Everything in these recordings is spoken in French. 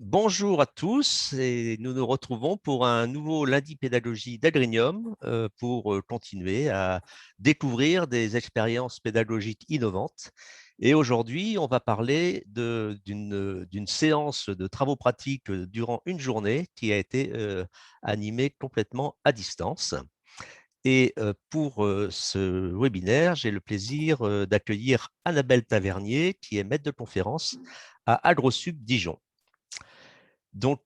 Bonjour à tous et nous nous retrouvons pour un nouveau lundi pédagogie d'Agrium pour continuer à découvrir des expériences pédagogiques innovantes. Et aujourd'hui, on va parler d'une séance de travaux pratiques durant une journée qui a été animée complètement à distance. Et pour ce webinaire, j'ai le plaisir d'accueillir Annabelle Tavernier, qui est maître de conférence à AgroSub Dijon. Donc,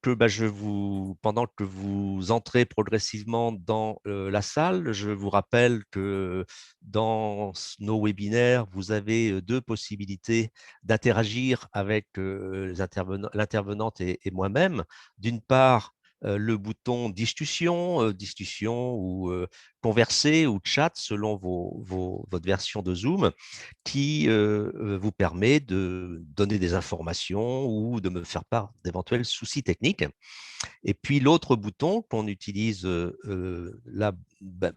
pendant que vous entrez progressivement dans la salle, je vous rappelle que dans nos webinaires, vous avez deux possibilités d'interagir avec l'intervenante et moi-même. D'une part, le bouton discussion ou converser ou chat selon votre version de Zoom qui vous permet de donner des informations ou de me faire part d'éventuels soucis techniques. Et puis l'autre bouton qu'on utilise là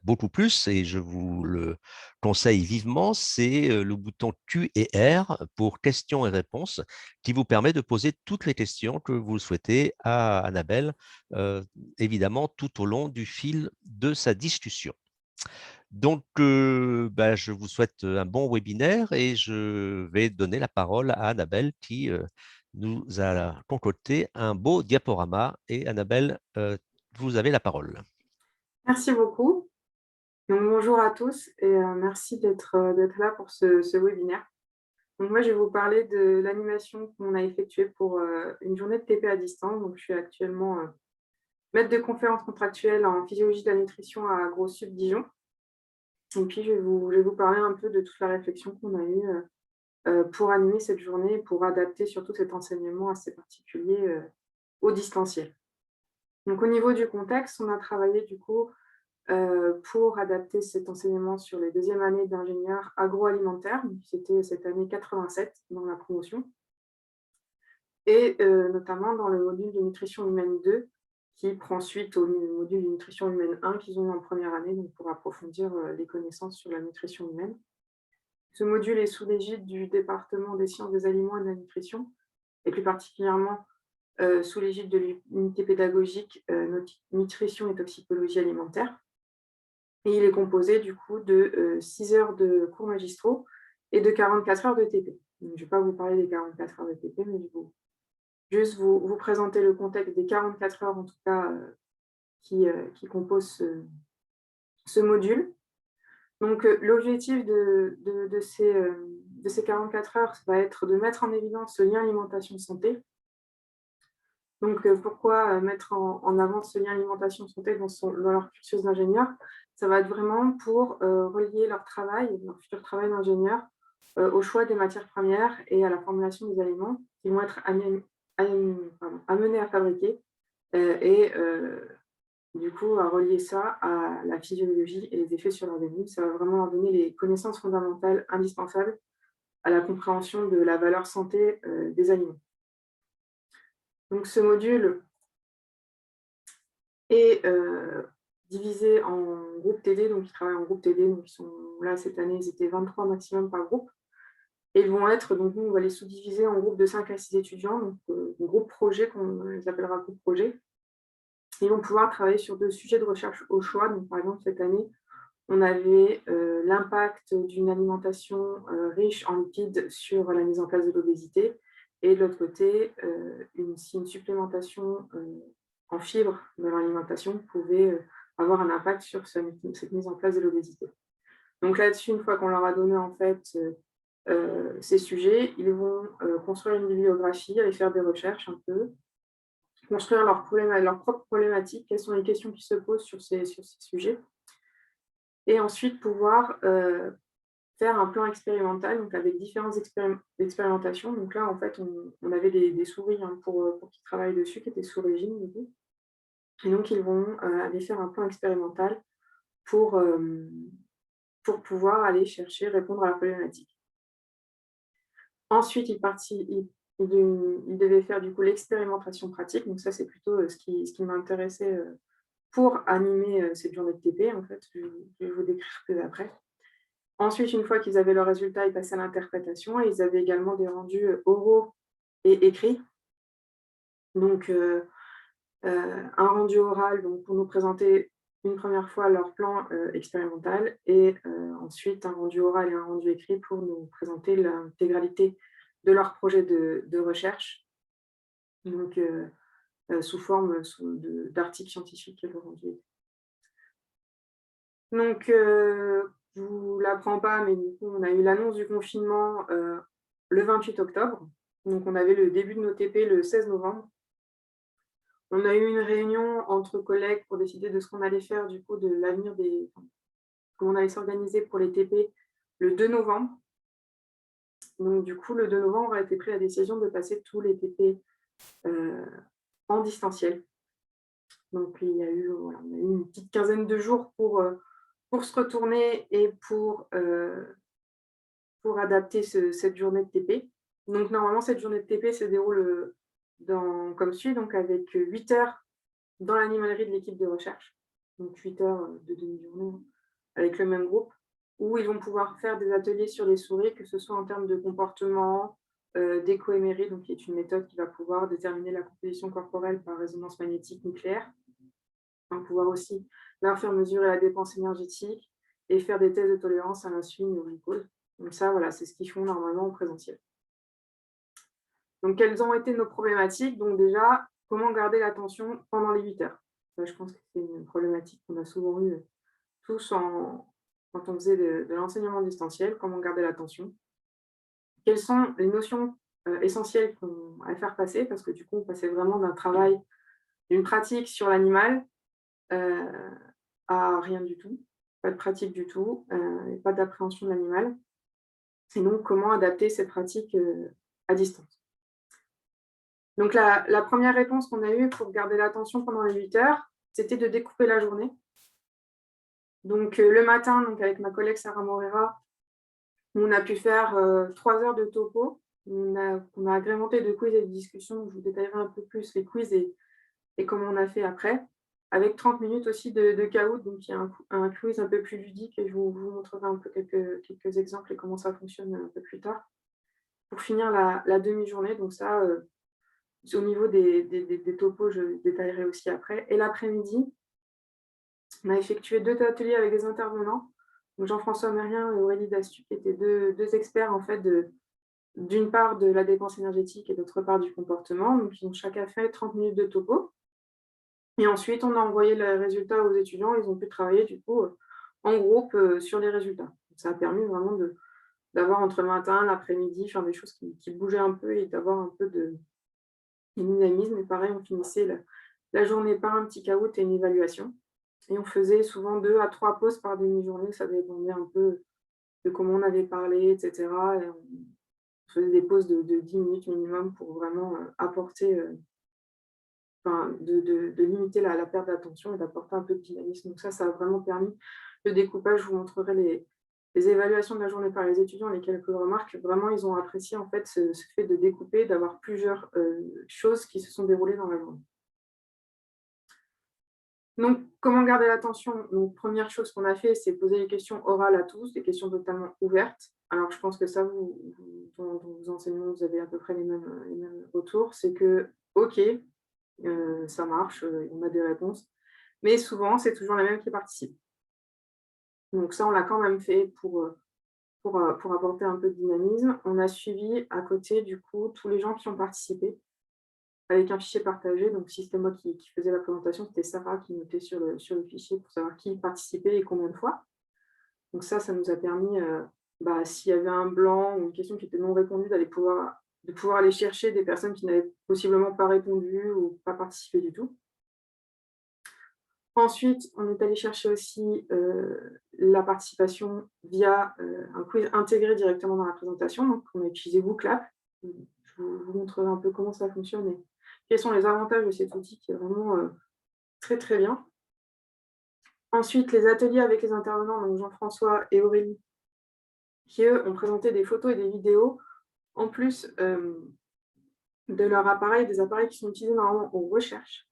beaucoup plus, et je vous le conseille vivement, c'est le bouton Q et R pour questions et réponses, qui vous permet de poser toutes les questions que vous souhaitez à Annabelle, évidemment tout au long du fil de sa discussion. Donc, je vous souhaite un bon webinaire et je vais donner la parole à Annabelle qui nous a concocté un beau diaporama. Et Annabelle, vous avez la parole. Merci beaucoup. Donc, bonjour à tous et merci d'être là pour ce webinaire. Donc, moi, je vais vous parler de l'animation qu'on a effectuée pour une journée de TP à distance. Donc, je suis actuellement maître de conférence contractuelle en physiologie de la nutrition à AgroSub Dijon. Et puis, je vais vous parler un peu de toute la réflexion qu'on a eue pour animer cette journée et pour adapter surtout cet enseignement assez particulier au distanciel. Donc, au niveau du contexte, on a travaillé du coup pour adapter cet enseignement sur les deuxièmes années d'ingénieur agroalimentaire. C'était cette année 87 dans la promotion, et notamment dans le module de nutrition humaine 2, qui prend suite au module de nutrition humaine 1 qu'ils ont eu en première année, donc pour approfondir les connaissances sur la nutrition humaine. Ce module est sous l'égide du département des sciences des aliments et de la nutrition, et plus particulièrement sous l'égide de l'unité pédagogique nutrition et toxicologie alimentaire. Et il est composé du coup de 6 heures de cours magistraux et de 44 heures de TP. Donc, je ne vais pas vous parler des 44 heures de TP, mais je vais juste vous présenter le contexte des 44 heures, en tout cas, qui composent ce module. Donc, l'objectif de ces 44 heures, ça va être de mettre en évidence ce lien alimentation-santé. Donc, pourquoi mettre en avant ce lien alimentation-santé dans leur cursus d'ingénieur? Ça va être vraiment pour relier leur travail, leur futur travail d'ingénieur, au choix des matières premières et à la formulation des aliments qui vont être amenés à fabriquer, et du coup, à relier ça à la physiologie et les effets sur l'organisme. Ça va vraiment leur donner les connaissances fondamentales indispensables à la compréhension de la valeur santé des aliments. Donc, ce module est divisé en groupes TD, donc ils travaillent en groupe TD, donc ils sont là cette année, ils étaient 23 maximum par groupe. Et ils vont être, donc nous on va les sous-diviser en groupes de 5 à 6 étudiants, donc groupe projet, qu'on les appellera groupe projet. Ils vont pouvoir travailler sur 2 sujets de recherche au choix. Donc par exemple, cette année, on avait l'impact d'une alimentation riche en lipides sur la mise en place de l'obésité, et de l'autre côté, si une supplémentation en fibres dans l'alimentation pouvait avoir un impact sur cette mise en place de l'obésité. Donc là-dessus, une fois qu'on leur a donné en fait ces sujets, ils vont construire une bibliographie, aller faire des recherches un peu, construire leur propre problématique, quelles sont les questions qui se posent sur ces sujets, et ensuite pouvoir faire un plan expérimental, donc avec différentes expérimentations. Donc là, en fait, on avait des souris pour qu'ils travaillent dessus, qui étaient sous régime du coup. Et donc, ils vont aller faire un plan expérimental pour, pour pouvoir aller chercher, répondre à la problématique. Ensuite, ils devaient faire du coup l'expérimentation pratique. Donc ça, c'est plutôt ce qui m'intéressait pour animer cette journée de TP. En fait, je vais vous décrire peu après. Ensuite, une fois qu'ils avaient leurs résultats, ils passaient à l'interprétation, et ils avaient également des rendus oraux et écrits. Donc, un rendu oral donc, pour nous présenter une première fois leur plan expérimental et ensuite un rendu oral et un rendu écrit pour nous présenter l'intégralité de leur projet de recherche, donc sous forme d'articles scientifiques. Le rendu. Donc, je ne vous l'apprends pas, mais du coup, on a eu l'annonce du confinement le 28 octobre. Donc, on avait le début de nos TP le 16 novembre. On a eu une réunion entre collègues pour décider de ce qu'on allait faire, du coup, de l'avenir comment on allait s'organiser pour les TP le 2 novembre. Donc, du coup, le 2 novembre a été pris la décision de passer tous les TP en distanciel. Donc, il y a eu, voilà, on a eu une petite quinzaine de jours pour se retourner et pour adapter cette journée de TP. Donc, normalement, cette journée de TP se déroule comme suit, donc avec 8 heures dans l'animalerie de l'équipe de recherche, donc 8 heures de demi-journée avec le même groupe, où ils vont pouvoir faire des ateliers sur les souris, que ce soit en termes de comportement, d'écohémérie, donc qui est une méthode qui va pouvoir déterminer la composition corporelle par résonance magnétique nucléaire. On va pouvoir aussi leur faire mesurer la dépense énergétique et faire des tests de tolérance à l'insuline et au glucose. Donc ça, voilà, c'est ce qu'ils font normalement en présentiel. Donc, quelles ont été nos problématiques? Donc déjà, comment garder l'attention pendant les 8 heures? Ça, je pense que c'est une problématique qu'on a souvent eue tous quand on faisait de l'enseignement distanciel, comment garder l'attention. Quelles sont les notions essentielles qu'on allait faire passer? Parce que du coup, on passait vraiment d'un travail, d'une pratique sur l'animal euh, à rien du tout, pas de pratique du tout, et pas d'appréhension de l'animal. Et donc, comment adapter ces pratiques à distance? Donc, la première réponse qu'on a eue pour garder l'attention pendant les 8 heures, c'était de découper la journée. Donc, le matin, donc, avec ma collègue Sarah Morera, on a pu faire 3 heures de topo. On a agrémenté de quiz et de discussions. Donc, je vous détaillerai un peu plus les quiz et comment on a fait après. Avec 30 minutes aussi de caout, donc il y a un quiz un peu plus ludique et je vous montrerai un peu quelques exemples et comment ça fonctionne un peu plus tard. Pour finir la demi-journée, donc ça, au niveau des topos, je détaillerai aussi après. Et l'après-midi, on a effectué 2 ateliers avec des intervenants, donc Jean-François Mérien et Aurélie Dastu, qui étaient deux experts en fait d'une part de la dépense énergétique et d'autre part du comportement. Donc, ils ont chacun fait 30 minutes de topo. Et ensuite, on a envoyé les résultats aux étudiants. Ils ont pu travailler du coup en groupe sur les résultats. Donc, ça a permis vraiment d'avoir entre le matin, l'après-midi, faire des choses qui bougeaient un peu et d'avoir un peu de dynamisme. Et pareil, on finissait la journée par un petit caout et une évaluation. Et on faisait souvent 2 à 3 pauses par demi-journée. Ça dépendait un peu de comment on avait parlé, etc. Et on faisait des pauses de 10 minutes minimum pour vraiment apporter, enfin, de limiter la perte d'attention et d'apporter un peu de dynamisme. Donc ça a vraiment permis le découpage. Je vous montrerai les évaluations de la journée par les étudiants, les quelques remarques. Vraiment, ils ont apprécié en fait ce fait de découper, d'avoir plusieurs choses qui se sont déroulées dans la journée. Donc, comment garder l'attention? Donc, première chose qu'on a fait, c'est poser des questions orales à tous, des questions totalement ouvertes. Alors, je pense que ça, dans vos enseignements, vous avez à peu près les mêmes retours. C'est que, OK, ça marche, on a des réponses, mais souvent, c'est toujours les mêmes qui participent. Donc ça, on l'a quand même fait pour apporter un peu de dynamisme. On a suivi à côté, du coup, tous les gens qui ont participé avec un fichier partagé. Donc, si c'était moi qui faisais la présentation, c'était Sarah qui notait sur le fichier pour savoir qui participait et combien de fois. Donc ça nous a permis, s'il y avait un blanc ou une question qui était non répondue, de pouvoir aller chercher des personnes qui n'avaient possiblement pas répondu ou pas participé du tout. Ensuite, on est allé chercher aussi la participation via un quiz intégré directement dans la présentation. Donc, on a utilisé WooClap. Je vous montrerai un peu comment ça fonctionne et quels sont les avantages de cet outil qui est vraiment très, très bien. Ensuite, les ateliers avec les intervenants, donc Jean-François et Aurélie, qui, eux, ont présenté des photos et des vidéos, en plus de leur appareil, des appareils qui sont utilisés normalement en recherche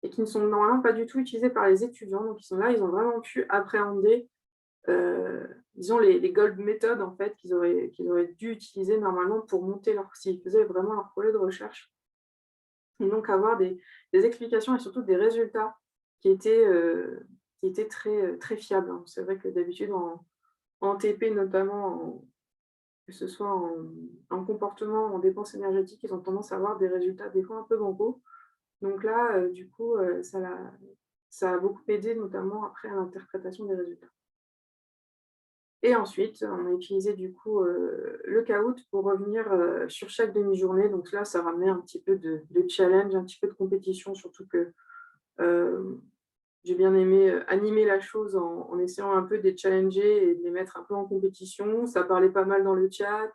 et qui ne sont normalement pas du tout utilisés par les étudiants. Donc, ils sont là, ils ont vraiment pu appréhender, disons, les gold méthodes, en fait, qu'ils auraient dû utiliser normalement pour monter s'ils faisaient vraiment leur projet de recherche. et donc avoir des explications et surtout des résultats qui étaient, heu, qui étaient très, très fiables, hein. C'est vrai que d'habitude en TP notamment, que ce soit en comportement, en dépenses énergétiques, ils ont tendance à avoir des résultats des fois un peu bancals. Donc là, du coup, ça a beaucoup aidé notamment après à l'interprétation des résultats. Et ensuite, on a utilisé du coup, le Kahoot pour revenir, sur chaque demi-journée. Donc là, ça ramenait un petit peu de challenge, un petit peu de compétition, surtout que, hem, j'ai bien aimé, animer la chose en essayant un peu de les challenger et de les mettre un peu en compétition. Ça parlait pas mal dans le chat,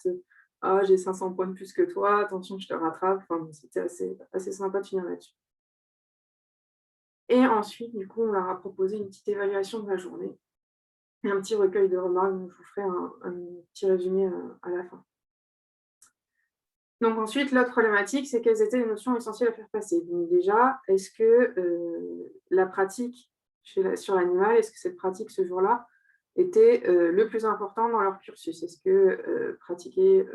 «Ah, j'ai 500 points de plus que toi, attention, je te rattrape». Enfin bon, c'était assez sympa de finir là-dessus. Et ensuite, du coup, on leur a proposé une petite évaluation de la journée et un petit recueil de remarques, donc je vous ferai un petit résumé, à la fin. Donc ensuite, l'autre problématique, c'est quelles étaient les notions essentielles à faire passer? Donc déjà, est-ce que, la pratique sur l'animal, est-ce que cette pratique ce jour-là était, le plus important dans leur cursus? Est-ce que, pratiquer,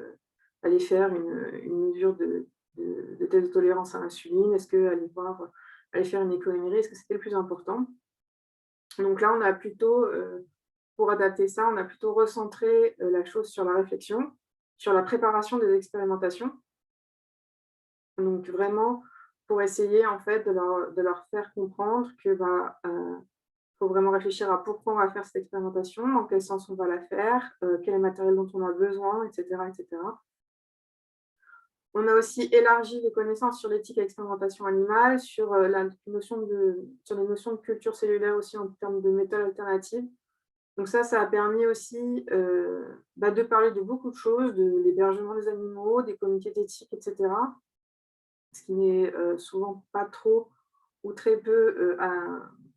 aller faire une mesure de test de tolérance à l'insuline? Est-ce qu'aller aller faire une écho-MRI, est-ce que c'était le plus important? Donc là, on a plutôt, pour adapter ça, on a plutôt recentré, la chose sur la réflexion, sur la préparation des expérimentations. Donc vraiment pour essayer en fait de leur faire comprendre que, bah, faut vraiment réfléchir à pourquoi on va faire cette expérimentation, dans quel sens on va la faire, quel est le matériel dont on a besoin et cetera et cetera. On a aussi élargi les connaissances sur l'éthique et l'expérimentation animale, sur les notions de culture cellulaire aussi en termes de méthodes alternatives. Donc ça a permis aussi, bah, de parler de beaucoup de choses, de l'hébergement des animaux, des comités d'éthique et cetera. Ce qui n'est, souvent pas trop ou très peu,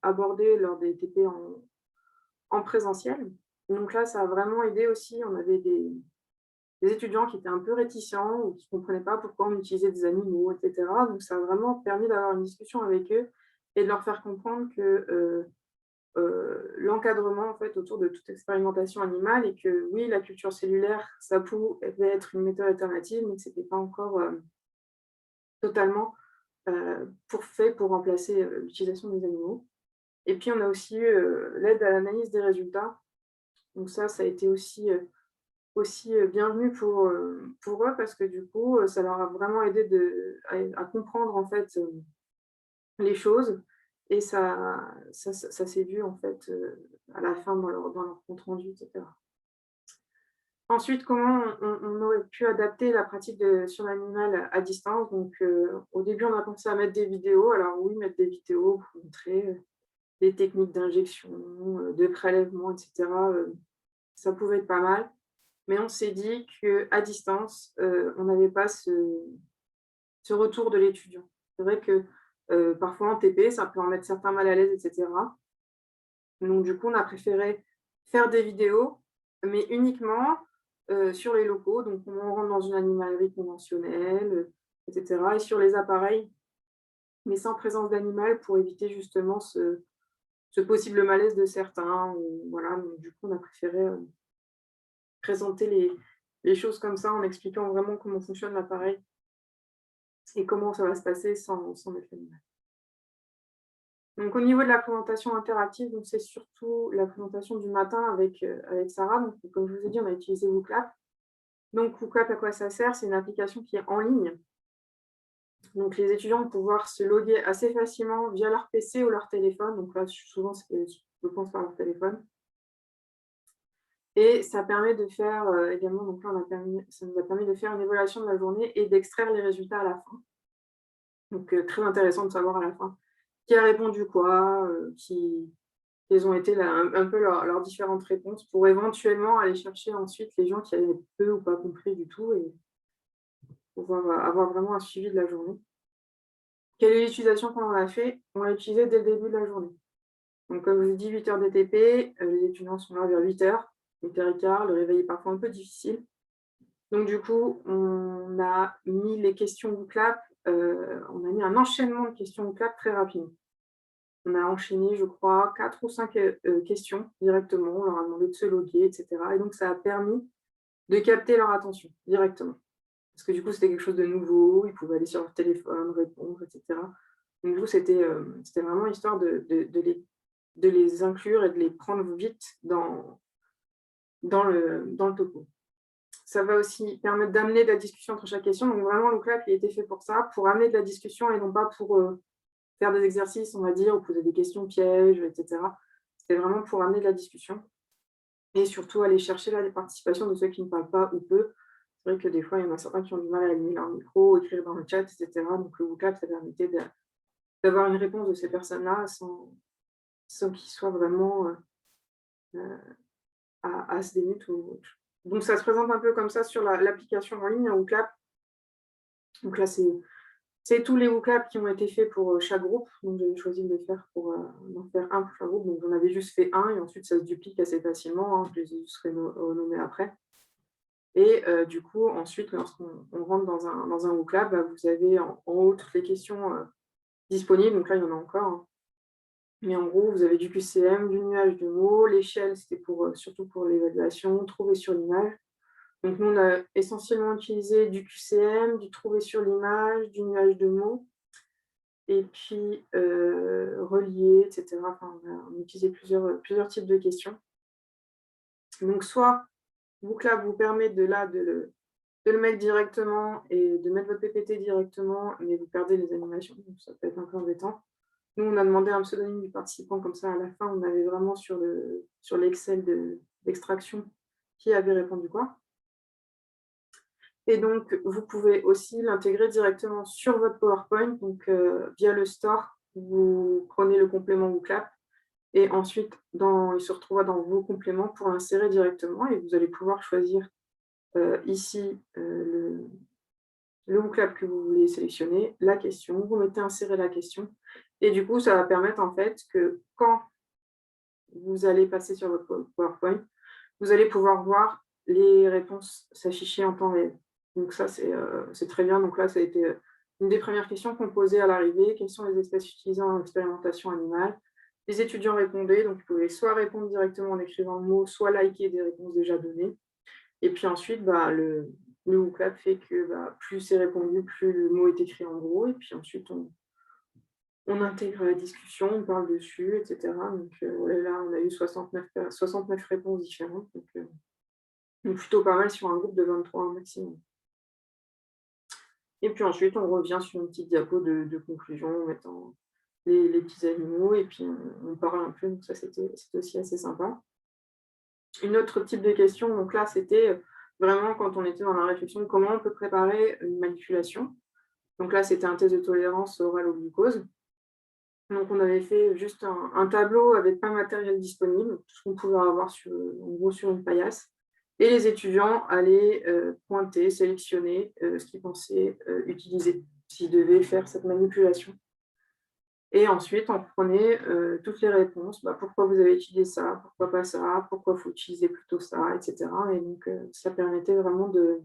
abordé lors des TP en présentiel. Donc là, ça a vraiment aidé aussi. On avait des étudiants qui étaient un peu réticents ou qui ne comprenaient pas pourquoi on utilisait des animaux et cetera. Donc ça a vraiment permis d'avoir une discussion avec eux et de leur faire comprendre que, l'encadrement, en fait, autour de toute expérimentation animale et que oui, la culture cellulaire, ça pouvait être une méthode alternative, mais que c'était pas encore, totalement, fait pour remplacer, l'utilisation des animaux. Et puis on a aussi eu, l'aide à l'analyse des résultats. Donc ça a été aussi, bienvenu pour eux parce que du coup, ça leur a vraiment aidé à comprendre en fait, les choses et ça s'est vu en fait, à la fin dans leur compte rendu et cetera. Ensuite, comment on aurait pu adapter la pratique sur l'animal à distance? Donc, au début, on a pensé à mettre des vidéos. Alors oui, mettre des vidéos pour montrer, les techniques d'injection, de prélèvement et cetera, ça pouvait être pas mal. Mais on s'est dit qu'à distance, on n'avait pas ce retour de l'étudiant. C'est vrai que, parfois en TP, ça peut en mettre certains mal à l'aise et cetera. Donc du coup, on a préféré faire des vidéos, mais uniquement, sur les locaux. Donc on rentre dans une animalerie conventionnelle, et cetera et sur les appareils, mais sans présence d'animal pour éviter justement ce possible malaise de certains ou voilà. Donc du coup, on a préféré, présenter les choses comme ça en expliquant vraiment comment fonctionne l'appareil et comment ça va se passer sans effet animal. Donc au niveau de la présentation interactive, donc c'est surtout la présentation du matin avec Sarah. Donc comme je vous ai dit, on a utilisé WooClap. Donc WooClap, à quoi ça sert? C'est une application qui est en ligne. Donc les étudiants vont pouvoir se loguer assez facilement via leur PC ou leur téléphone. Donc là, souvent, c'est je pense par leur téléphone et ça permet de faire, également donc là, ça nous a permis de faire une évaluation de la journée et d'extraire les résultats à la fin. Donc très intéressant de savoir à la fin qui a répondu quoi, quelles ont été un peu leurs différentes réponses pour éventuellement aller chercher ensuite les gens qui avaient peu ou pas compris du tout et pouvoir avoir vraiment un suivi de la journée. Quelle est l'utilisation qu'on en a fait? On l'a utilisé dès le début de la journée. Donc comme je vous ai dit, 8 heures DTP, les étudiants sont là vers 8 heures, 8h15, le réveil est parfois un peu difficile. Donc du coup, on a mis les questions WooClap, on a mis un enchaînement de questions WooClap très rapidement. On a enchaîné, je crois, 4 ou 5 questions directement. On leur a demandé de se loguer, et cetera. Et donc, ça a permis de capter leur attention directement. parce que du coup, c'était quelque chose de nouveau, ils pouvaient aller sur leur téléphone, répondre, et cetera. Donc du coup, c'était vraiment histoire de les inclure et de les prendre vite dans le topo. Ça va aussi permettre d'amener de la discussion entre chaque question. Donc vraiment, le clap, il a été fait pour ça, pour amener de la discussion et non pas pour faire des exercices, on va dire, ou poser des questions pièges, etc. C'était vraiment pour amener de la discussion et surtout aller chercher là les participations de ceux qui ne parlent pas ou peu. C'est vrai que des fois, il y en a certains qui ont du mal à allumer leur micro, écrire dans le chat, etc. Donc le vocab, ça permettait d'avoir une réponse de ces personnes-là sans qu'ils soient vraiment euh, à se démute ou autre. Donc ça se présente un peu comme ça sur l'application en ligne, WooClap. Donc là, c'est tous les WooClap qui ont été faits pour chaque groupe. Donc j'avais choisi de les faire d'en faire un pour chaque groupe. Donc j'en avais juste fait un et ensuite ça se duplique assez facilement, hein. Je les ai juste renommés après. Et du coup, ensuite, lorsqu'on rentre dans un WooClap, bah, vous avez en haut toutes les questions disponibles. Donc là, il y en a encore, hein. Mais en gros, vous avez du QCM, du nuage de mots. L'échelle, c'était surtout pour l'évaluation, trouver sur l'image. Donc nous, on a essentiellement utilisé du QCM, du trouver sur l'image, du nuage de mots, et puis relier, etc. Enfin, on a utilisé plusieurs types de questions. Donc soit WooClap vous permet de le mettre directement et de mettre votre PPT directement, mais vous perdez les animations, donc ça peut être un peu embêtant. Nous, on a demandé un pseudonyme du participant, comme ça, à la fin, on avait vraiment sur l'Excel d'extraction qui avait répondu quoi. Et donc, vous pouvez aussi l'intégrer directement sur votre PowerPoint, donc via le store, vous prenez le complément WooClap, et ensuite, il se retrouvera dans vos compléments pour l'insérer directement, et vous allez pouvoir choisir ici le WooClap que vous voulez sélectionner, la question, vous mettez insérer la question, et du coup, ça va permettre en fait que quand vous allez passer sur votre PowerPoint, vous allez pouvoir voir les réponses s'afficher en temps réel. Donc ça, c'est très bien. Donc là, ça a été une des premières questions qu'on posait à l'arrivée. Quelles sont les espèces utilisées en expérimentation animale? Les étudiants répondaient, donc ils pouvaient soit répondre directement en écrivant le mot, soit liker des réponses déjà données. Et puis ensuite, bah, le WooClap fait que plus c'est répondu, plus le mot est écrit en gros. Et puis ensuite, on intègre la discussion, on parle dessus, etc. Donc là, on a eu 69 réponses différentes. Donc plutôt pas mal sur un groupe de 23 au maximum. Et puis ensuite, on revient sur une petite diapo de conclusion en mettant les petits animaux et puis on parle un peu. Donc ça, c'était aussi assez sympa. Une autre type de question, donc là, c'était vraiment quand on était dans la réflexion de comment on peut préparer une manipulation. Donc là, c'était un test de tolérance orale au glucose. Donc on avait fait juste un tableau avec pas de matériel disponible, tout ce qu'on pouvait avoir en gros sur une paillasse. Et les étudiants allaient pointer, sélectionner ce qu'ils pensaient utiliser, s'ils devaient faire cette manipulation. Et ensuite, on prenait toutes les réponses. Pourquoi vous avez utilisé ça? Pourquoi pas ça? Pourquoi il faut utiliser plutôt ça? Etc. Et donc, ça permettait vraiment de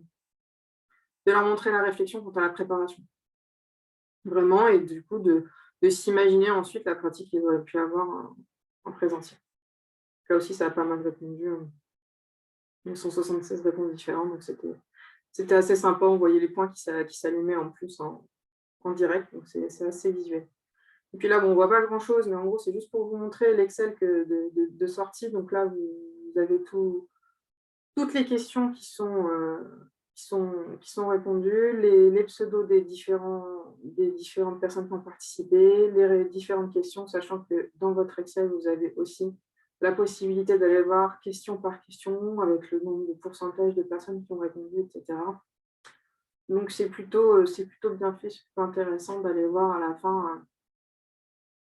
leur montrer la réflexion quant à la préparation. Vraiment, et du coup, de s'imaginer ensuite la pratique qu'ils auraient pu avoir en présentiel. Là aussi, ça a pas mal répondu. 176 réponses différentes, donc c'était assez sympa. On voyait les points qui s'allumaient en plus en direct, donc c'est assez visuel. Et puis là, bon, on ne voit pas grand-chose, mais en gros, c'est juste pour vous montrer l'Excel de sortie. Donc là, vous avez toutes les questions qui sont répondues, les pseudos des différentes personnes qui ont participé, les différentes questions, sachant que dans votre Excel, vous avez aussi la possibilité d'aller voir question par question avec le nombre de pourcentage de personnes qui ont répondu, etc. Donc c'est plutôt bien fait, c'est plutôt intéressant d'aller voir à la fin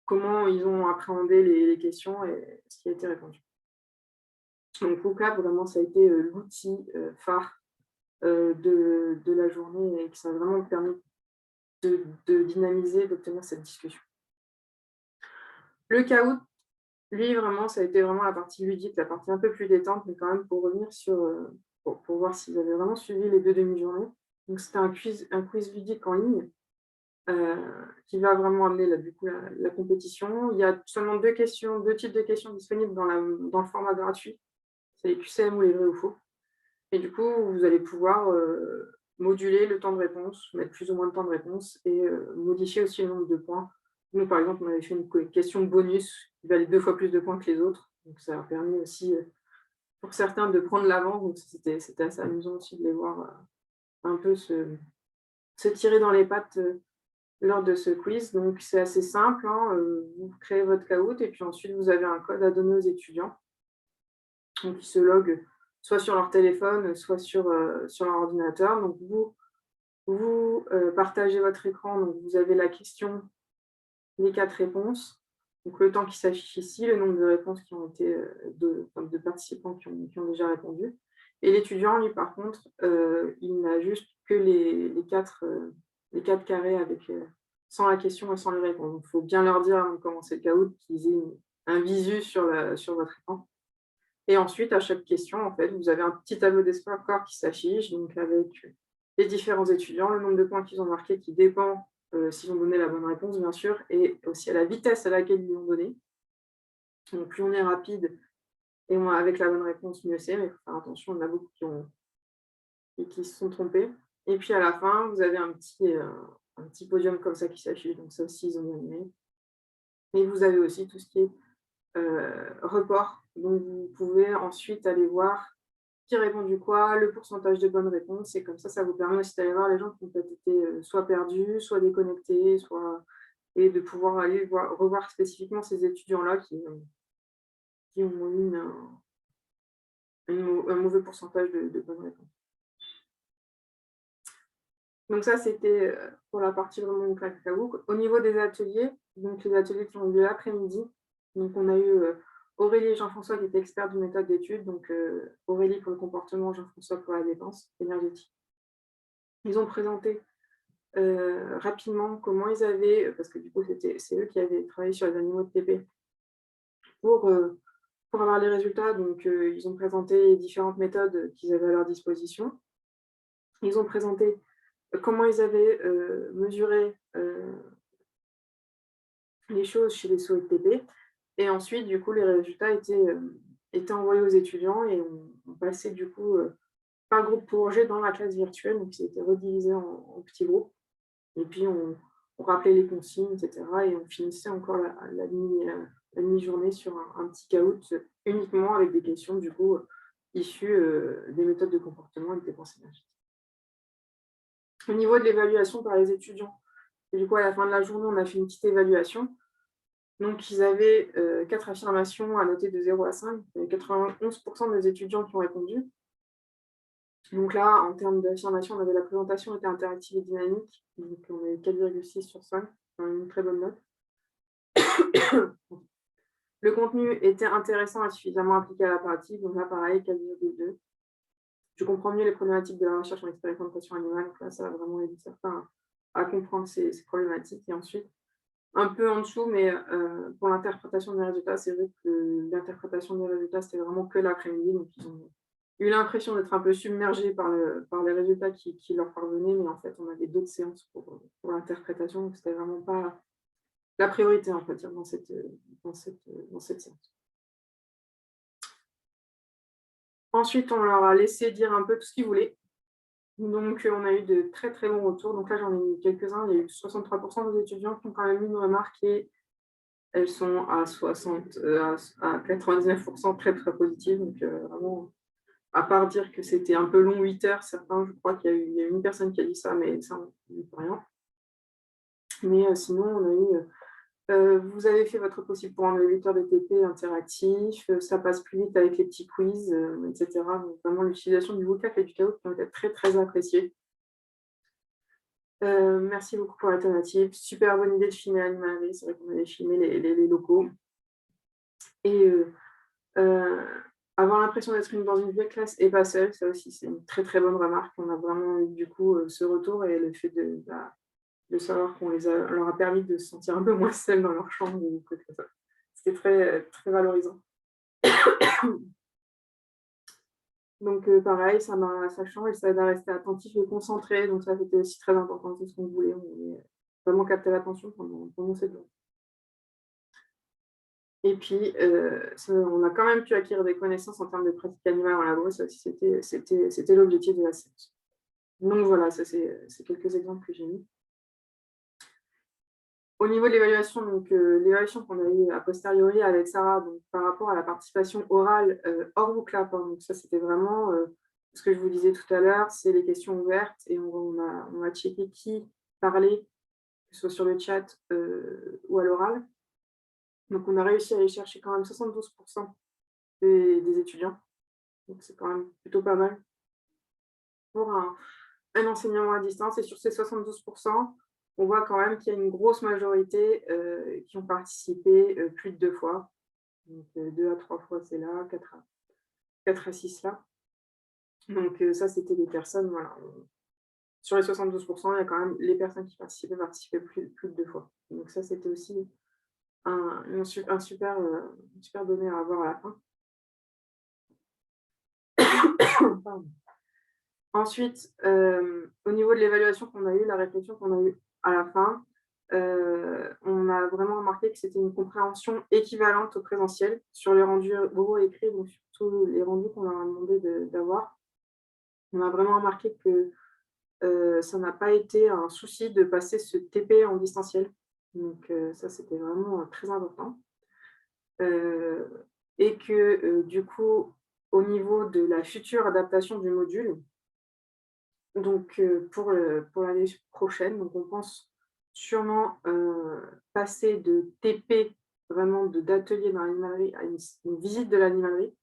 comment ils ont appréhendé les questions et ce qui a été répondu. Donc WooClap, vraiment, ça a été l'outil phare de la journée et que ça a vraiment permis de dynamiser, d'obtenir cette discussion. Le Kahoot, lui, vraiment, ça a été vraiment la partie ludique, la partie un peu plus détente, mais quand même pour revenir pour voir s'ils avaient vraiment suivi les 2 demi-journées. Donc c'était un quiz ludique en ligne qui va vraiment amener là, du coup, la compétition. Il y a seulement deux types de questions disponibles dans le format gratuit. C'est les QCM ou les vrais ou faux. Et du coup, vous allez pouvoir moduler le temps de réponse, mettre plus ou moins de temps de réponse et modifier aussi le nombre de points. Nous, par exemple, on avait fait une question bonus qui valait 2 fois plus de points que les autres. Donc ça a permis aussi, pour certains de prendre l'avance. Donc c'était assez amusant aussi de les voir, un peu se tirer dans les pattes, lors de ce quiz. Donc c'est assez simple, hein, vous créez votre Kahoot et puis ensuite vous avez un code à donner aux étudiants. Donc ils se loguent soit sur leur téléphone, soit sur leur ordinateur. Donc vous partagez votre écran, donc vous avez la question, les 4 réponses. Donc le temps qui s'affiche ici, le nombre de réponses qui ont été, de participants qui ont déjà répondu. Et l'étudiant, lui, par contre, il n'a juste que les 4 carrés avec, sans la question et sans les réponses. Donc il faut bien leur dire avant de commencer le Kahoot qu'ils aient un visu sur votre écran. Et ensuite, à chaque question, en fait, vous avez un petit tableau des scores qui s'affiche, donc avec les différents étudiants, le nombre de points qu'ils ont marqué qui dépend s'ils ont donné la bonne réponse, bien sûr, et aussi à la vitesse à laquelle ils l'ont donné. Donc, plus on est rapide et avec la bonne réponse, mieux c'est, mais il faut faire attention, il y en a beaucoup qui se sont trompés. Et puis à la fin, vous avez un petit podium comme ça qui s'affiche, donc ça aussi, ils ont bien aimé. Et vous avez aussi tout ce qui est report, donc vous pouvez ensuite aller voir qui a répondu quoi, le pourcentage de bonnes réponses, et comme ça vous permet aussi d'aller voir les gens qui ont peut-être été soit perdus, soit déconnectés, et de pouvoir aller revoir spécifiquement ces étudiants-là qui ont eu un mauvais pourcentage de bonnes réponses. Donc ça, c'était pour la partie vraiment Kahoot. Au niveau des ateliers, donc les ateliers qui ont eu lieu l'après-midi, donc on a eu Aurélie et Jean-François qui étaient experts d'une méthode d'étude, donc Aurélie pour le comportement, Jean-François pour la dépense énergétique. Ils ont présenté rapidement comment ils avaient, parce que du coup c'est eux qui avaient travaillé sur les animaux de TP pour avoir les résultats. Donc ils ont présenté les différentes méthodes qu'ils avaient à leur disposition. Ils ont présenté comment ils avaient mesuré les choses chez les SOE de TP. Et ensuite, du coup, les résultats étaient envoyés aux étudiants et on passait du coup par groupe prolongé dans la classe virtuelle. Donc, c'était redivisé en petits groupes. Et puis, on rappelait les consignes, etc. Et on finissait encore la demi-journée sur un petit Kahoot uniquement avec des questions, du coup, issues des méthodes de comportement et de dépenses énergétiques. Au niveau de l'évaluation par les étudiants, et du coup, à la fin de la journée, on a fait une petite évaluation. Donc, ils avaient 4 affirmations à noter de 0 à 5. Il y avait 91% des étudiants qui ont répondu. Donc là, en termes d'affirmation, on avait la présentation était interactive et dynamique. Donc, on avait 4,6 sur 5, une très bonne note. Le contenu était intéressant et suffisamment appliqué à la pratique. Donc là, pareil, 4,2. Je comprends mieux les problématiques de la recherche en expérimentation animale. Donc là, ça a vraiment aidé certains à comprendre ces problématiques. Et ensuite, un peu en dessous, mais pour l'interprétation des résultats, c'est vrai que l'interprétation des résultats, c'était vraiment que l'après-midi. Donc, ils ont eu l'impression d'être un peu submergés par les résultats qui leur parvenaient, mais en fait, on avait d'autres séances pour l'interprétation. Donc, c'était vraiment pas la priorité, on peut dire, dans cette séance. Ensuite, on leur a laissé dire un peu tout ce qu'ils voulaient. Donc, on a eu de très, très bons retours. Donc là, j'en ai eu quelques-uns. Il y a eu 63% des étudiants qui ont quand même eu une remarque et elles sont à 99% très, très positives. Donc, vraiment, à part dire que c'était un peu long, 8 heures, certains, je crois qu'il y a eu une personne qui a dit ça, mais ça, on ne dit rien. Mais sinon, on a eu vous avez fait votre possible pour un éditeur de TP interactif, ça passe plus vite avec les petits quiz, etc. Donc, vraiment, l'utilisation du vocab et du Kahoot qui ont été très, très appréciées. Merci beaucoup pour l'alternative. Super bonne idée de filmer l'animal. C'est vrai qu'on avait filmé les locaux. Et avoir l'impression d'être dans une vraie classe et pas seule, ça aussi, c'est une très, très bonne remarque. On a vraiment eu du coup ce retour et le fait de savoir qu'on leur a permis de se sentir un peu moins seuls dans leur chambre. C'était très, très valorisant. Donc pareil, ça change et ça aide à rester attentif et concentré. Donc ça, c'était aussi très important, c'est ce qu'on voulait. On voulait vraiment capter l'attention pendant cette journée. Et puis, on a quand même pu acquérir des connaissances en termes de pratique animale en labo. Ça aussi, c'était l'objectif de la séance. Donc voilà, ça c'est quelques exemples que j'ai mis. Au niveau de l'évaluation, donc l'évaluation qu'on a eue a posteriori avec Sarah, donc par rapport à la participation orale, hors bouclap, hein, donc ça c'était vraiment, ce que je vous disais tout à l'heure, c'est les questions ouvertes et on a checké qui parlait, que ce soit sur le chat, ou à l'oral. Donc on a réussi à aller chercher quand même 72 des étudiants, donc c'est quand même plutôt pas mal pour un enseignement à distance et sur ces 72 on voit quand même qu'il y a une grosse majorité, qui ont participé, plus de 2 fois. Donc 2 à 3 fois, c'est là, 4 à 6 là. Donc ça, c'était des personnes, voilà, sur les 72 il y a quand même les personnes qui participaient plus de 2 fois. Donc ça, c'était aussi un super, une super donnée à avoir à la fin. Pardon. Ensuite, au niveau de l'évaluation qu'on a eue, la réflexion qu'on a eue à la fin, on a vraiment remarqué que c'était une compréhension équivalente au présentiel sur les rendus oraux et écrits, donc surtout les rendus qu'on leur a demandé d'avoir. On a vraiment remarqué que ça n'a pas été un souci de passer ce TP en distanciel. Donc ça, c'était vraiment très important. Et que du coup, au niveau de la future adaptation du module, donc pour l'année prochaine, donc on pense sûrement, passer de TP, vraiment d'atelier dans l'animalerie à une visite de l'animalerie,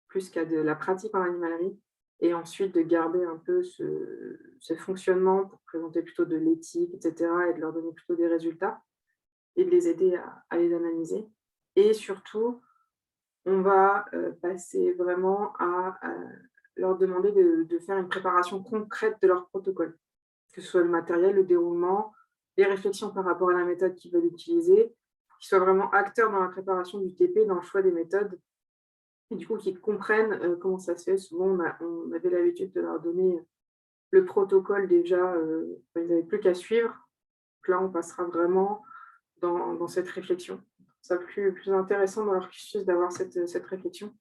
plus qu'à de la pratique en animalerie et ensuite de garder un peu ce fonctionnement pour présenter plutôt de l'éthique et cetera et de leur donner plutôt des résultats et de les aider à les analyser et surtout, on va, passer vraiment à, leur demander de faire une préparation concrète de leur protocole. Que ce soit le matériel, le déroulement, les réflexions par rapport à la méthode qu'ils veulent utiliser, qu'ils soient vraiment acteurs dans la préparation du TP, dans le choix des méthodes et du coup qu'ils comprennent, comment ça se fait. Souvent on avait l'habitude de leur donner le protocole déjà, ils n'avaient plus qu'à suivre. Donc là, on passera vraiment dans cette réflexion. Ça plus intéressant dans leur cursus d'avoir cette réflexion.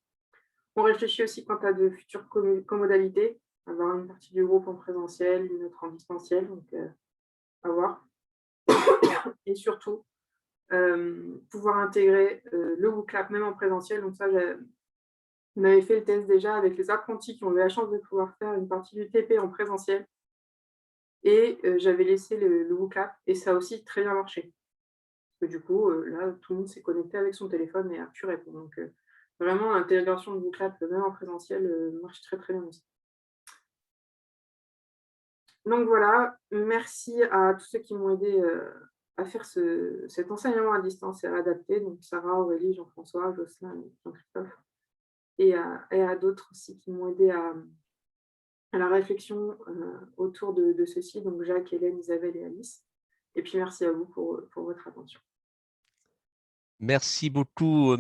On réfléchit aussi quant à de futures comodalités, avoir une partie du groupe en présentiel, une autre en distanciel, donc à voir. Et surtout, pouvoir intégrer le WooClap même en présentiel. Donc ça, on avait fait le test déjà avec les apprentis qui ont eu la chance de pouvoir faire une partie du TP en présentiel. Et j'avais laissé le WooClap et ça a aussi très bien marché. Parce que du coup, là, tout le monde s'est connecté avec son téléphone et a pu répondre. Donc vraiment, l'intégration de WooClap même en présentiel marche très très bien aussi. Donc voilà, merci à tous ceux qui m'ont aidé à faire cet enseignement à distance et à l'adapter. Donc Sarah, Aurélie, Jean-François, Jocelyn, Jean-Christophe et à d'autres aussi qui m'ont aidé à la réflexion autour de ceci. Donc Jacques, Hélène, Isabelle et Alice. Et puis merci à vous pour votre attention. Merci beaucoup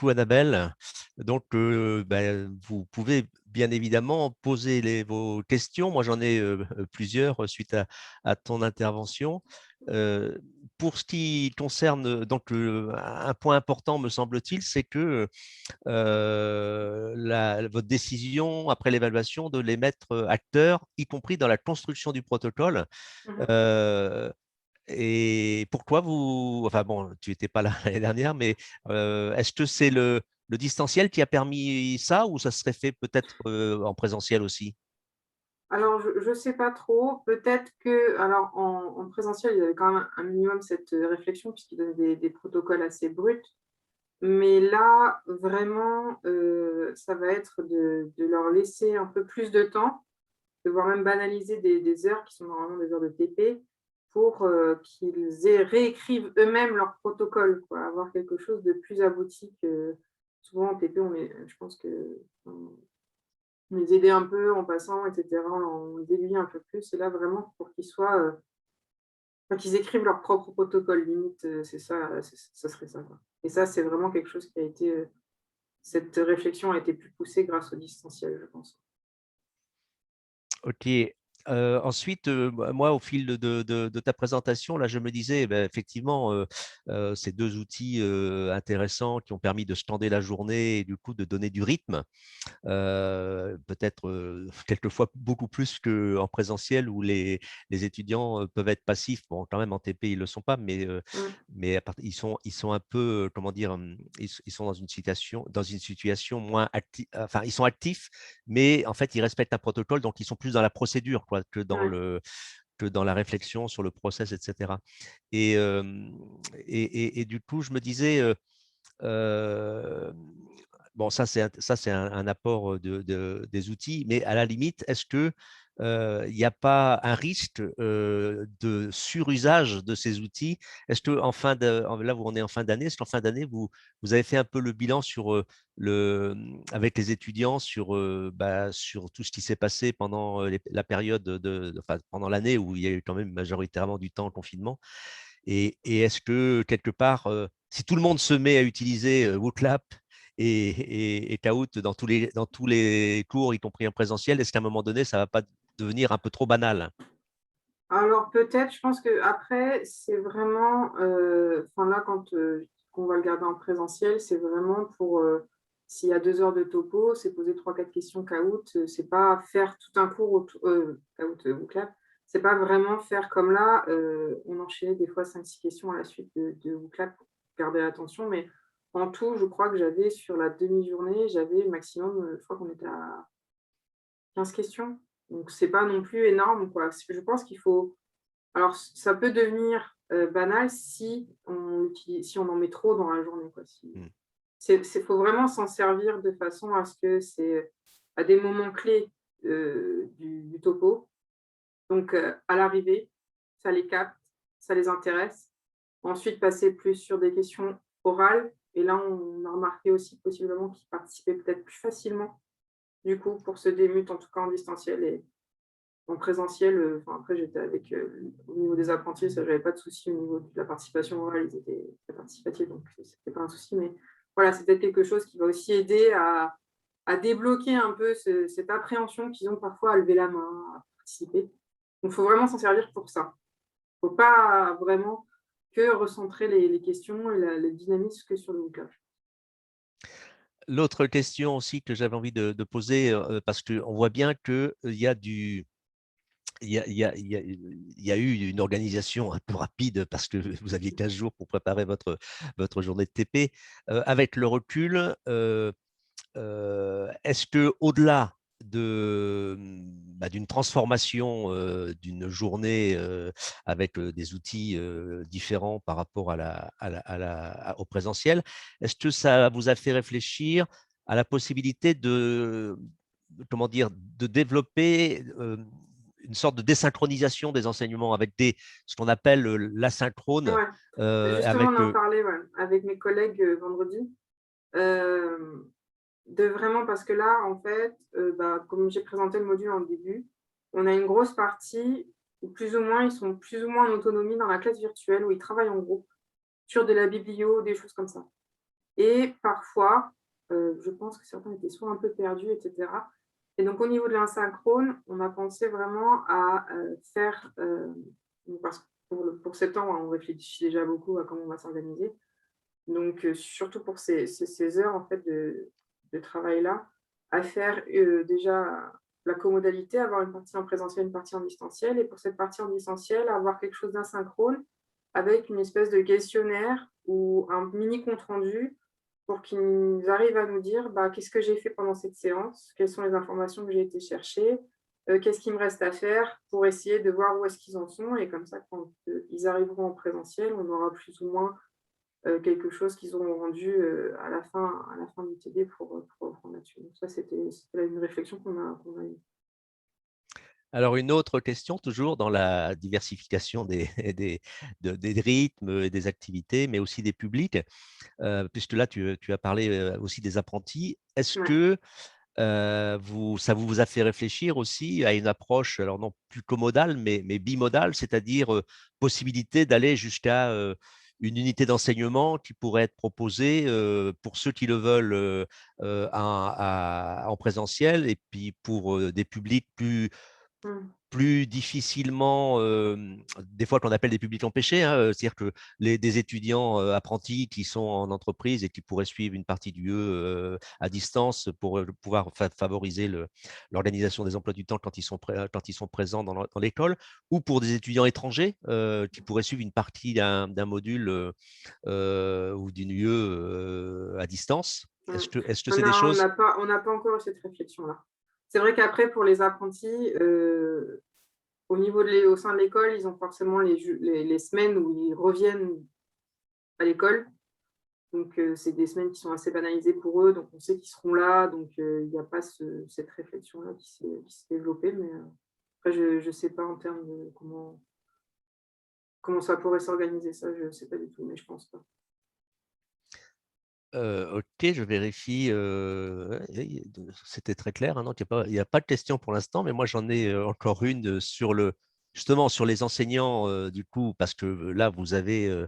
Annabelle. Donc, vous pouvez bien évidemment poser vos questions. Moi, j'en ai plusieurs suite à ton intervention. Pour ce qui concerne, donc, un point important, me semble-t-il, c'est que votre décision, après l'évaluation, de les mettre acteurs, y compris dans la construction du protocole. Mhm. Euh, et pourquoi enfin bon, tu n'étais pas là l'année dernière, mais est-ce que c'est le distanciel qui a permis ça ou ça serait fait peut-être en présentiel aussi? Alors, je ne sais pas trop. Peut-être que, alors en présentiel, il y avait quand même un minimum cette réflexion, puisqu'il donnait des protocoles assez bruts. Mais là, vraiment, ça va être de leur laisser un peu plus de temps, de voire même banaliser des heures qui sont normalement des heures de TP, pour qu'ils réécrivent eux-mêmes leur protocole, quoi, avoir quelque chose de plus abouti que souvent en TP, je pense que on les aidait un peu en passant, etc. On les aiguillait un peu plus. Et là, vraiment, pour qu'ils soient, enfin, qu'ils écrivent leur propre protocole, limite, c'est ça, ça serait ça, quoi. Et ça, c'est vraiment quelque chose qui a été, cette réflexion a été plus poussée grâce au distanciel, je pense. Ok. Ensuite, moi, au fil de ta présentation, là, je me disais, beh, effectivement, ces 2 outils, intéressants qui ont permis de scander la journée et du coup de donner du rythme. Peut-être, quelquefois beaucoup plus qu'en présentiel où les étudiants, peuvent être passifs. Bon, quand même en TP, ils ne le sont pas, Mmh, mais à part ils sont un peu, comment dire? Ils sont dans une situation moins active. Enfin, ils sont actifs, mais en fait, ils respectent un protocole, donc ils sont plus dans la procédure, quoi, ouais. que dans la réflexion sur le process et cetera. Et hem et du coup, je me disais, hem bon, ça c'est un apport, des outils, mais à la limite, est-ce que, il n'y a pas un risque, de surusage de ces outils? Est-ce qu'en fin de en là, où on est en fin d'année, est-ce qu'en fin d'année, vous avez fait un peu le bilan sur, avec les étudiants sur, sur tout ce qui s'est passé pendant, la période enfin, pendant l'année où il y a eu quand même majoritairement du temps en confinement? Et est-ce que quelque part, si tout le monde se met à utiliser, WooClap et Kahoot dans tous les cours, y compris en présentiel, est-ce qu'à un moment donné, ça va pas devenir un peu trop banal? Alors peut-être, je pense qu'après, c'est vraiment, enfin là, quand, qu'on va le garder en présentiel, c'est vraiment pour, s'il y a 2 heures de topo, c'est poser trois quatre questions Kahoot, c'est pas faire tout un cours Kahoot, Bootcamp. C'est pas vraiment faire comme là, on enchaînait des fois cinq six questions à la suite de Bootcamp pour garder l'attention, mais en tout, je crois que j'avais sur la demi-journée, j'avais maximum, je crois qu'on était à 15 questions, donc c'est pas non plus énorme, quoi. Je pense qu'il faut alors ça peut devenir, banal si on en met trop dans la journée, quoi. Mmh. Faut vraiment s'en servir de façon à ce que c'est à des moments clés, du topo, donc à l'arrivée, ça les capte, ça les intéresse. Ensuite, passer plus sur des questions orales et là, on a remarqué aussi possiblement qu'ils participaient peut-être plus facilement, du coup, pour ce démute, en tout cas en distanciel et en présentiel, enfin après j'étais avec, au niveau des apprentis, ça j'avais pas de souci au niveau de la participation orale, ils étaient très participatifs, donc c'était pas un souci. Mais voilà, c'est peut-être quelque chose qui va aussi aider à débloquer un peu cette appréhension qu'ils ont parfois à lever la main, à participer. Donc il faut vraiment s'en servir pour ça. Il ne faut pas vraiment que recentrer les questions et le dynamisme que sur le vocable. L'autre question aussi que j'avais envie de poser, parce qu'on voit bien qu'il y a du il y a il y a il y a il y a eu une organisation un peu rapide parce que vous aviez 15 jours pour préparer votre journée de TP. Avec le recul, est-ce qu'au-delà d'une transformation, d'une journée, avec, des outils, différents par rapport au présentiel, est-ce que ça vous a fait réfléchir à la possibilité comment dire? De développer, une sorte de désynchronisation des enseignements avec ce qu'on appelle, l'asynchrone, Ouais, justement, on avec, en parlait, ouais, avec mes collègues, vendredi. Hem De vraiment parce que là, en fait, comme j'ai présenté le module en début, on a une grosse partie où plus ou moins ils sont plus ou moins en autonomie dans la classe virtuelle où ils travaillent en groupe sur de la biblio, des choses comme ça. Et parfois, je pense que certains étaient soit un peu perdus et cetera. Et donc au niveau de l'asynchrone, on a pensé vraiment à, faire, parce que pour septembre, on réfléchit déjà beaucoup à comment on va s'organiser. Donc, surtout pour ces heures en fait de travail-là, à faire, déjà la comodalité, avoir une partie en présentiel, une partie en distanciel et pour cette partie en distanciel, avoir quelque chose d'asynchrone avec une espèce de questionnaire ou un mini compte rendu pour qu'ils arrivent à nous dire: «Bah, qu'est-ce que j'ai fait pendant cette séance? Quelles sont les informations que j'ai été chercher? Qu'est-ce qu'il me reste à faire?» pour essayer de voir où est-ce qu'ils en sont et comme ça quand, ils arriveront en présentiel, on aura plus ou moins quelque chose qu'ils auront rendu, à la fin du TD pour reprendre là-dessus. Donc ça, c'était une réflexion qu'on a eue. Alors une autre question, toujours dans la diversification des des rythmes et des activités, mais aussi des publics, puisque là tu as parlé, aussi des apprentis. Est-ce Ouais. que, ça vous a fait réfléchir aussi à une approche, alors non plus comodale, mais bimodale, c'est-à-dire, possibilité d'aller jusqu'à, une unité d'enseignement qui pourrait être proposée, pour ceux qui le veulent, en présentiel et puis pour, des publics plus Mmh. plus difficilement, des fois qu'on appelle des publics empêchés, hein, c'est-à-dire que des étudiants apprentis qui sont en entreprise et qui pourraient suivre une partie du à distance pour pouvoir favoriser l'organisation des emplois du temps quand ils sont présents dans l'école, ou pour des étudiants étrangers qui pourraient suivre une partie d'un module ou d'une UE à distance. Mm. Est-ce que On c'est des a- choses? on n'a pas encore eu cette réflexion-là. C'est vrai qu'après, pour les apprentis, au sein de l'école, ils ont forcément les semaines où ils reviennent à l'école. Donc, c'est des semaines qui sont assez banalisées pour eux. Donc, on sait qu'ils seront là. Donc, il n'y a pas cette réflexion-là qui s'est développée. Mais après, je ne sais pas en termes de comment ça pourrait s'organiser. Ça, je ne sais pas du tout, mais je pense pas. OK, je vérifie, oui, c'était très clair, hein, donc il y a pas de question pour l'instant, mais moi j'en ai, encore une, justement sur les enseignants, du coup, parce que, là vous avez,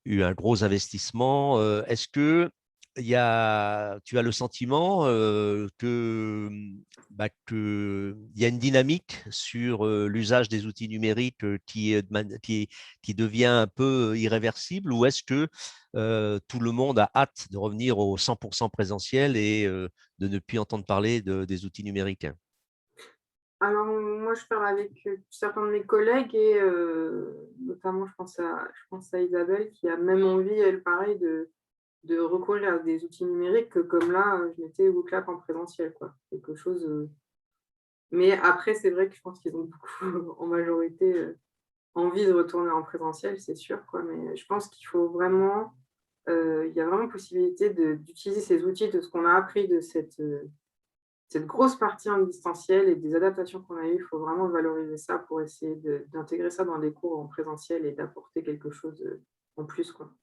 eu un gros investissement. Est-ce que tu as le sentiment que, qu'il y a une dynamique sur l'usage des outils numériques qui devient un peu irréversible, ou est-ce que tout le monde a hâte de revenir au 100% présentiel et de ne plus entendre parler des outils numériques? Alors, moi, je parle avec certains de mes collègues et notamment, je pense à Isabelle qui a même envie, elle, pareil, de recourir à des outils numériques comme là, je mettais WooClap en présentiel, quoi. Quelque chose. Mais après, c'est vrai que je pense qu'ils ont beaucoup, en majorité, envie de retourner en présentiel, c'est sûr, quoi. Mais je pense qu'il faut vraiment, il y a vraiment possibilité d'utiliser ces outils, de ce qu'on a appris de cette grosse partie en distanciel et des adaptations qu'on a eues. Il faut vraiment valoriser ça pour essayer d'intégrer ça dans des cours en présentiel et d'apporter quelque chose en plus, quoi.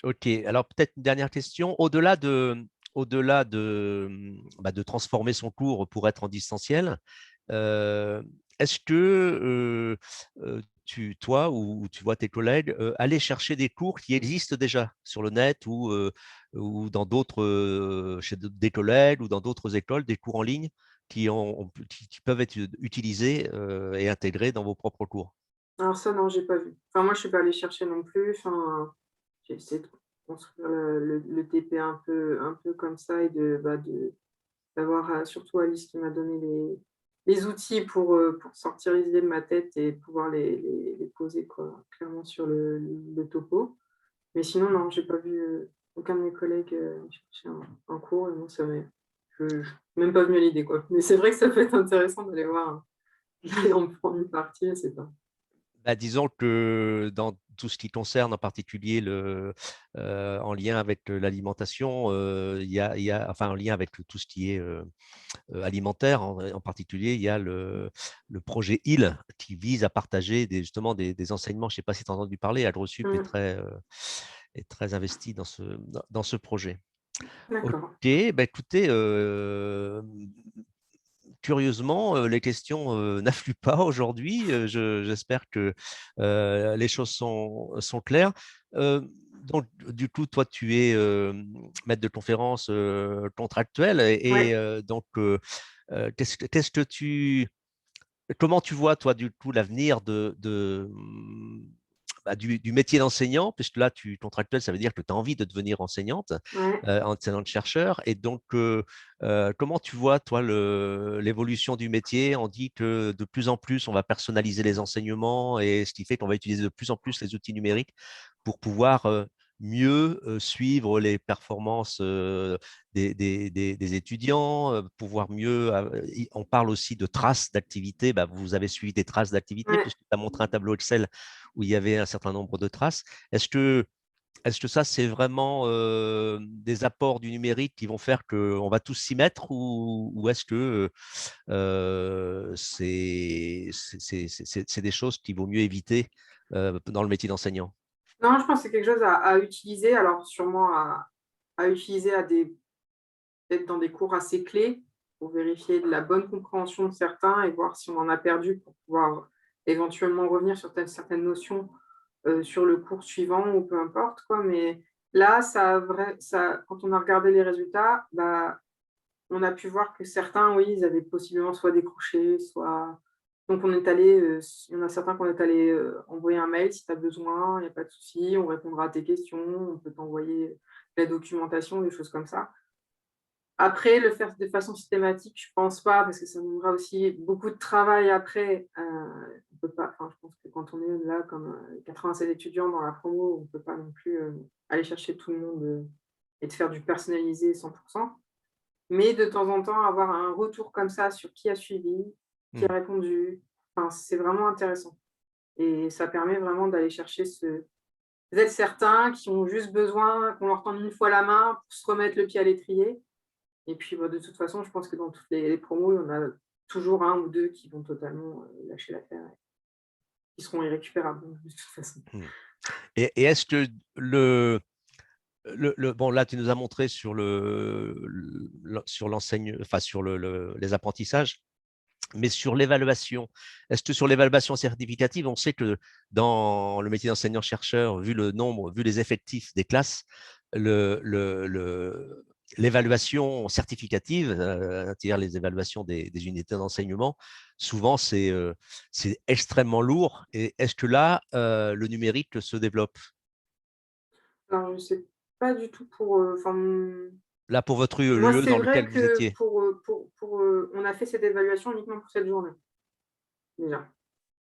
OK. Alors peut-être une dernière question. Au-delà de transformer son cours pour être en distanciel, heu, est-ce que, toi ou tu vois tes collègues, aller chercher des cours qui existent déjà sur le net ou dans d'autres, chez des collègues ou dans d'autres écoles, des cours en ligne qui peuvent être utilisés, et intégrés dans vos propres cours? Alors ça, non, j'ai pas vu. Enfin, moi, je suis pas allée chercher non plus. Enfin, j'ai essayé de construire le TP un peu comme ça et d'avoir surtout Alice qui m'a donné les outils pour sortir les idées de ma tête et pouvoir les poser, quoi, clairement sur le topo. Mais sinon, non, j'ai pas vu aucun de mes collègues chercher un cours. Et non, je même pas venu à l'idée, quoi. Mais c'est vrai que ça peut être intéressant d'aller voir, d'aller en prendre une partie, c'est pas. Bah, disons que dans tout ce qui concerne en particulier en lien avec l'alimentation, enfin en lien avec tout ce qui est alimentaire en particulier, il y a le projet IL qui vise à partager justement des enseignements. Je ne sais pas si tu as entendu parler, AgroSup Mmh, est très investi dans ce projet. OK, d'accord. bah, écoutez, curieusement, les questions, n'affluent pas aujourd'hui. J'espère que, les choses sont claires. Donc du coup, toi, tu es, maître de conférences, contractuel et Ouais. donc qu'est-ce que comment tu vois, toi, du coup, l'avenir du métier d'enseignant? Puisque là, contractuel, ça veut dire que tu as envie de devenir enseignante, Ouais. enseignante-chercheur. Et donc, comment tu vois, toi, l'évolution du métier? On dit que de plus en plus, on va personnaliser les enseignements, et ce qui fait qu'on va utiliser de plus en plus les outils numériques pour pouvoir mieux suivre les performances des étudiants, pouvoir mieux. On parle aussi de traces d'activité. Bah, vous avez suivi des traces d'activité Ouais. puisque tu as montré un tableau Excel où il y avait un certain nombre de traces. Est-ce que ça, c'est vraiment des apports du numérique qui vont faire qu'on va tous s'y mettre, ou est-ce que c'est des choses qu'il vaut mieux éviter dans le métier d'enseignant? Non, je pense que c'est quelque chose à utiliser, alors sûrement à utiliser peut-être dans des cours assez clés pour vérifier de la bonne compréhension de certains et voir si on en a perdu pour pouvoir éventuellement revenir sur certaines notions sur le cours suivant ou peu importe, quoi. Mais là, quand on a regardé les résultats, bah, on a pu voir que certains, oui, ils avaient possiblement soit décroché, soit donc on est allé, il y en a certains qu'on est allé, envoyer un mail: «Si tu as besoin, il y a pas de souci, on répondra à tes questions, on peut t'envoyer la documentation», des choses comme ça. Après, le faire de façon systématique, je pense pas, parce que ça demandera aussi beaucoup de travail après. On peut pas, enfin, je pense que quand on est là comme, 87 étudiants dans la promo, on peut pas non plus, aller chercher tout le monde, et de faire du personnalisé 100. Mais de temps en temps, avoir un retour comme ça sur qui a suivi, qui Mmh. a répondu, enfin, c'est vraiment intéressant et ça permet vraiment d'aller chercher vous êtes certains qui ont juste besoin qu'on leur tende une fois la main pour se remettre le pied à l'étrier et puis, bah, de toute façon, je pense que dans toutes les promos, il y en a toujours un ou 2 qui vont totalement, lâcher l'affaire et qui seront irrécupérables, donc de toute façon. Mmh. Et est-ce que bon, là, tu nous as montré sur sur enfin, sur les apprentissages, mais sur l'évaluation, est-ce que sur l'évaluation certificative, on sait que dans le métier d'enseignant-chercheur, vu le nombre, vu les effectifs des classes, l'évaluation certificative, c'est-à-dire les évaluations des unités d'enseignement, souvent c'est extrêmement lourd. Et est-ce que là, le numérique se développe? Alors je sais pas du tout pour, enfin, Là, pour votre moi, lieu c'est dans vrai lequel vous que étiez? on a fait cette évaluation uniquement pour cette journée, déjà.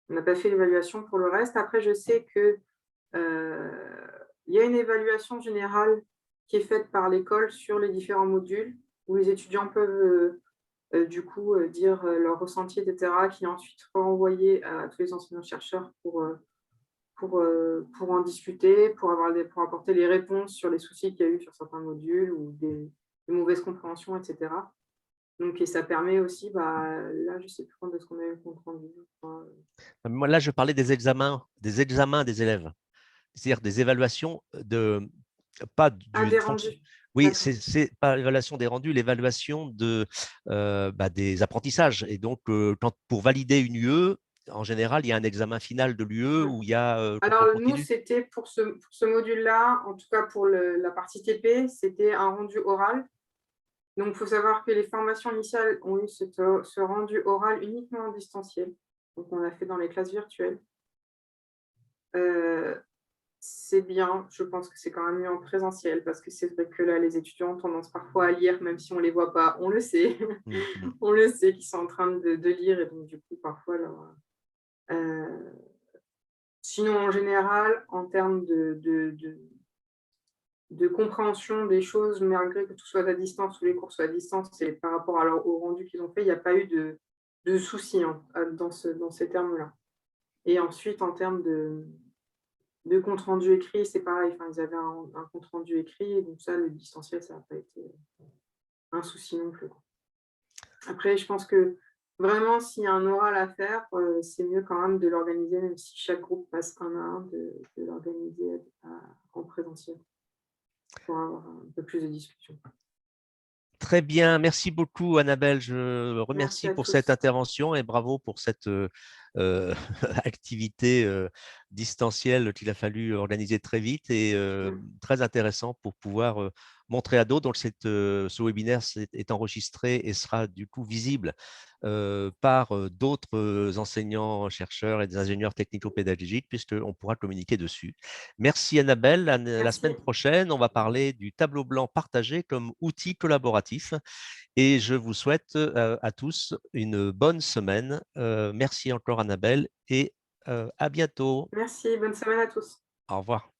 On n'a pas fait l'évaluation pour le reste. Après, je sais que, heu, il y a une évaluation générale qui est faite par l'école sur les différents modules où les étudiants peuvent, du coup, dire, leur ressenti et cetera, qui est ensuite renvoyé à tous les enseignants-chercheurs pour en discuter, pour apporter les réponses sur les soucis qu'il y a eu sur certains modules ou des mauvaises compréhensions et cetera. Donc et ça permet aussi, bah, là, je sais plus quand est-ce qu'on a eu le compte rendu, je crois, Moi, là, je parlais des examens des élèves. C'est-à-dire des évaluations pas ah, du des fonction. rendus. Oui, D'accord. c'est pas l'évaluation des rendus, l'évaluation des apprentissages. Et donc, pour valider une UE, en général, il y a un examen final de l'UE Mmh. où il y a Alors contrôle nous, continu. c'était pour ce module-là, en tout cas pour la partie TP, c'était un rendu oral. Donc il faut savoir que les formations initiales ont eu ce rendu oral uniquement en distanciel. Donc on l'a fait dans les classes virtuelles. Heu, c'est bien, je pense que c'est quand même mieux en présentiel parce que c'est vrai que là, les étudiants ont tendance parfois à lire même si on ne les voit pas. On le sait, Mmh mh. on le sait qu'ils sont en train de lire et donc du coup parfois leur, heu sinon en général, en termes de compréhension des choses, malgré que tout soit à distance ou les cours soient à distance et par rapport au rendu qu'ils ont fait, il n'y a pas eu de soucis, hein, dans ces termes-là. Et ensuite en termes de compte rendu écrit, c'est pareil, enfin, ils avaient un compte rendu écrit et donc ça, le distanciel, ça n'a pas été un souci non plus, quoi. Après, je pense que vraiment, s'il y a un oral à faire, c'est mieux quand même de l'organiser, même si chaque groupe passe un à un, de l'organiser en présentiel pour avoir un peu plus de discussion. Très bien, merci beaucoup Annabelle. Je Merci remercie à pour cette tous. intervention et bravo pour cette, activité, distancielle qu'il a fallu organiser très vite et Mmh. très intéressant pour pouvoir, montrer à d'autres. Donc ce webinaire est enregistré et sera du coup visible, par, d'autres, enseignants, chercheurs et des ingénieurs technico-pédagogiques puisqu'on pourra communiquer dessus. Merci Annabelle. La semaine Merci. prochaine, on va parler du tableau blanc partagé comme outil collaboratif et je vous souhaite, à tous une bonne semaine. Merci encore Annabelle et à bientôt. Merci, bonne semaine à tous. Au revoir.